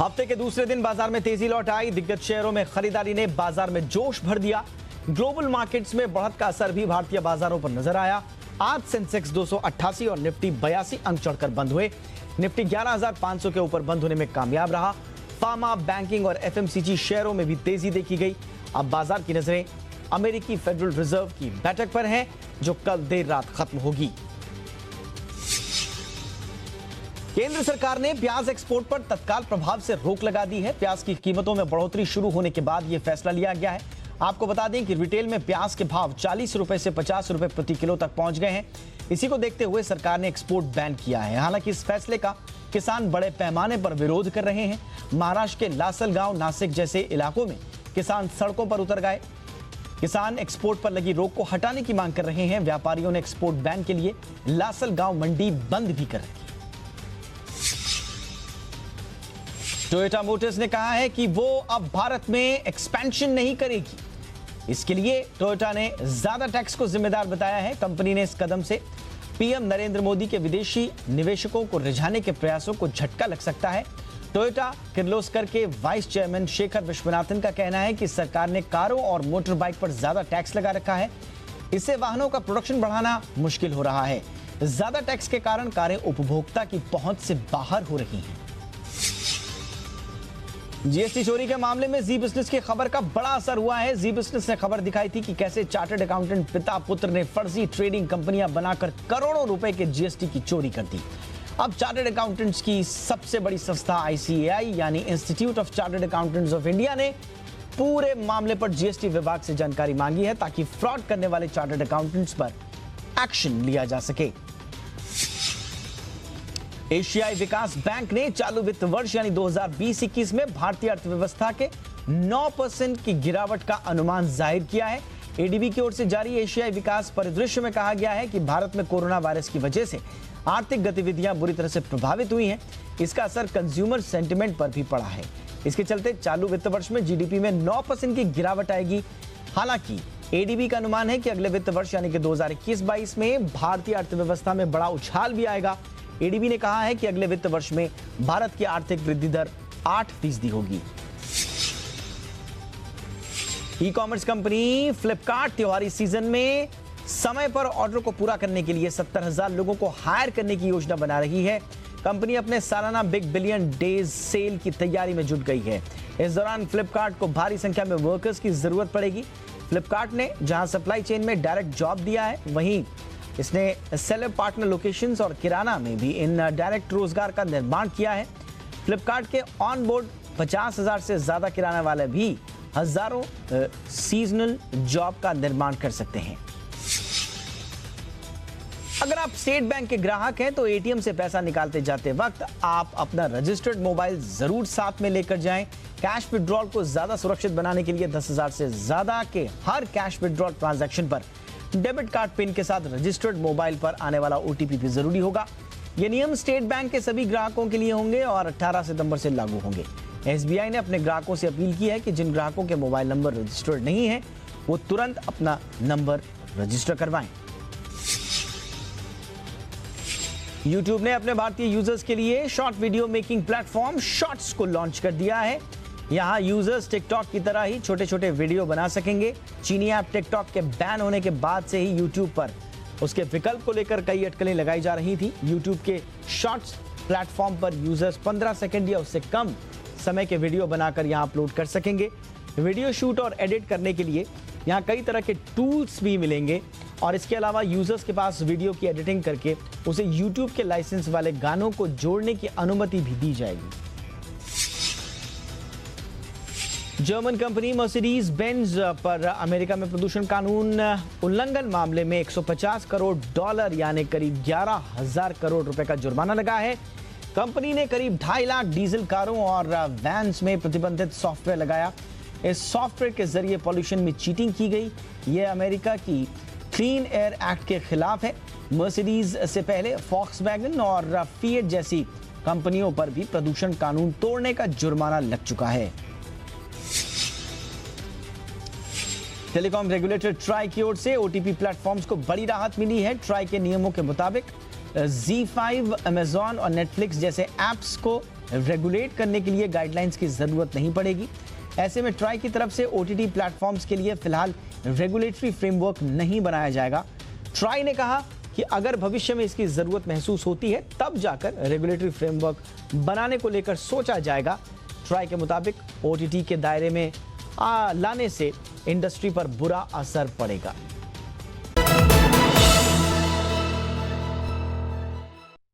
हफ्ते के दूसरे दिन बाजार में तेजी लौट आई। दिग्गज शेयरों में खरीदारी ने बाजार में जोश भर दिया। ग्लोबल मार्केट्स में बढ़त का असर भी भारतीय बाजारों पर नजर आया। आज सेंसेक्स 288 और निफ्टी 82 अंक चढ़कर बंद हुए। निफ्टी 11,500 के ऊपर बंद होने में कामयाब रहा। फार्मा, बैंकिंग और एफएमसीजी शेयरों में भी तेजी देखी गई। अब बाजार की नजरें अमेरिकी फेडरल रिजर्व की बैठक पर है, जो कल देर रात खत्म होगी। केंद्र सरकार ने प्याज एक्सपोर्ट पर तत्काल प्रभाव से रोक लगा दी है। प्याज की कीमतों में बढ़ोतरी शुरू होने के बाद यह फैसला लिया गया है। आपको बता दें कि रिटेल में प्याज के भाव 40 रुपए से 50 रुपए प्रति किलो तक पहुंच गए हैं। इसी को देखते हुए सरकार ने एक्सपोर्ट बैन किया है। हालांकि इस फैसले का किसान बड़े पैमाने पर विरोध कर रहे हैं। महाराष्ट्र के लासलगांव, नासिक जैसे इलाकों में किसान सड़कों पर उतर गए। किसान एक्सपोर्ट पर लगी रोक को हटाने की मांग कर रहे हैं। व्यापारियों ने एक्सपोर्ट बैन के लिए लासलगांव मंडी बंद भी कर रखी। टोयोटा मोटर्स ने कहा है कि वो अब भारत में एक्सपेंशन नहीं करेगी। इसके लिए टोयोटा ने ज्यादा टैक्स को जिम्मेदार बताया है। कंपनी ने इस कदम से पीएम नरेंद्र मोदी के विदेशी निवेशकों को रिझाने के प्रयासों को झटका लग सकता है। टोयोटा किर्लोस्कर के वाइस चेयरमैन शेखर विश्वनाथन का कहना है कि सरकार ने कारों और मोटर बाइक पर ज्यादा टैक्स लगा रखा है। इससे वाहनों का प्रोडक्शन बढ़ाना मुश्किल हो रहा है। ज्यादा टैक्स के कारण कारें उपभोक्ता की पहुंच से बाहर हो रही हैं। जीएसटी चोरी के मामले में जी बिजनेस की खबर का बड़ा असर हुआ है। जी बिजनेस ने खबर दिखाई थी कि कैसे चार्टर्ड अकाउंटेंट पिता पुत्र ने फर्जी ट्रेडिंग कंपनियां बनाकर करोड़ों रुपए के जीएसटी की चोरी कर दी। अब चार्टर्ड अकाउंटेंट्स की सबसे बड़ी संस्था आईसीएआई यानी institute of chartered accountants of India ने पूरे मामले पर जीएसटी विभाग से जानकारी मांगी है, ताकि फ्रॉड करने वाले चार्टर्ड अकाउंटेंट्स पर एक्शन लिया जा सके। एशियाई विकास बैंक ने चालू वित्त वर्ष यानी 2020-21 में भारतीय अर्थव्यवस्था के 9% की गिरावट का अनुमान जाहिर किया है। एडीबी की ओर से जारी एशियाई विकास परिदृश्य में कहा गया है कि भारत में कोरोना वायरस की वजह से आर्थिक गतिविधियां बुरी तरह से प्रभावित हुई हैं। इसका असर कंज्यूमर सेंटिमेंट पर भी पड़ा है। इसके चलते चालू वित्त वर्ष में जीडीपी में 9% की गिरावट आएगी। हालांकि एडीबी का अनुमान है कि अगले वित्त वर्ष यानी कि 2021-22 में भारतीय अर्थव्यवस्था में बड़ा उछाल भी आएगा। एडीबी ने कहा है कि अगले वित्त वर्ष में भारत की आर्थिक वृद्धि दर 8% होगी। ई कॉमर्स कंपनी फ्लिपकार्ट त्योहारी सीजन में समय पर ऑर्डर को पूरा करने के लिए 70,000 लोगों को हायर करने की योजना बना रही है। कंपनी अपने सालाना बिग बिलियन डेज सेल की तैयारी में जुट गई है। इस दौरान फ्लिपकार्ट को भारी संख्या में वर्कर्स की जरूरत पड़ेगी। फ्लिपकार्ट ने जहां सप्लाई चेन में डायरेक्ट जॉब दिया है, वहीं इसने सेलर पार्टनर लोकेशंस और किराना में भी इन डायरेक्ट रोजगार का निर्माण किया है। फ्लिपकार्ट के ऑन बोर्ड 50,000 से ज्यादा किराना वाले भी हजारों सीजनल जॉब का निर्माण कर सकते हैं। अगर आप स्टेट बैंक के ग्राहक हैं तो एटीएम से पैसा निकालते जाते वक्त आप अपना रजिस्टर्ड मोबाइल जरूर साथ में लेकर जाएं। कैश विड्रॉल को ज्यादा सुरक्षित बनाने के लिए 10,000 से ज्यादा के हर कैश विड्रॉल ट्रांजैक्शन पर डेबिट कार्ड पिन के साथ रजिस्टर्ड मोबाइल पर आने वाला ओटीपी भी जरूरी होगा। ये नियम स्टेट बैंक के सभी ग्राहकों के लिए होंगे और 18 सितंबर से लागू होंगे। एसबीआई ने अपने ग्राहकों से अपील की है कि जिन ग्राहकों के मोबाइल नंबर रजिस्टर्ड नहीं है वो तुरंत अपना नंबर रजिस्टर करवाएं। YouTube ने अपने भारतीय यूजर्स के लिए short video making platform shorts को लॉन्च कर दिया है। यहां यूजर्स टिकटॉक की तरह ही छोटे छोटे वीडियो बना सकेंगे। चीनी ऐप टिकटॉक के बैन होने के बाद से ही YouTube पर उसके विकल्प को लेकर कई अटकलें लगाई जा रही थी। YouTube के शॉर्ट्स प्लेटफॉर्म पर यूजर्स 15 सेकंड या उससे कम समय के वीडियो बनाकर यहां अपलोड कर सकेंगे। वीडियो शूट और एडिट करने के लिए यहां कई तरह के टूल्स भी मिलेंगे और इसके अलावा यूजर्स के पास वीडियो की एडिटिंग करके उसे YouTube के लाइसेंस वाले गानों को जोड़ने की अनुमति भी दी जाएगी। जर्मन कंपनी मर्सिडीज बेंज पर अमेरिका में प्रदूषण कानून उल्लंघन मामले में $150 करोड़ यानी करीब 11,000 करोड़ रुपए का जुर्माना लगा है। कंपनी ने करीब 2.5 लाख डीजल कारों और वैन्स में प्रतिबंधित सॉफ्टवेयर लगाया। इस सॉफ्टवेयर के जरिए पॉल्यूशन में चीटिंग की गई। यह अमेरिका की क्लीन एयर एक्ट के खिलाफ है। मर्सिडीज से पहले फॉक्सवैगन और फिएट जैसी कंपनियों पर भी प्रदूषण कानून तोड़ने का जुर्माना लग चुका है। टेलीकॉम रेगुलेटर ट्राई की ओर से ओटीपी प्लेटफॉर्म्स को बड़ी राहत मिली है। ट्राई के नियमों के मुताबिक Z5, अमेजॉन और नेटफ्लिक्स जैसे ऐप्स को रेगुलेट करने के लिए गाइडलाइंस की जरूरत नहीं पड़ेगी। ऐसे में ट्राई की तरफ से OTT प्लेटफॉर्म्स के लिए फिलहाल रेगुलेटरी फ्रेमवर्क नहीं बनाया जाएगा। ट्राई ने कहा कि अगर भविष्य में इसकी जरूरत महसूस होती है तब जाकर रेगुलेटरी फ्रेमवर्क बनाने को लेकर सोचा जाएगा। ट्राई के मुताबिक OTT के दायरे में लाने से इंडस्ट्री पर बुरा असर पड़ेगा।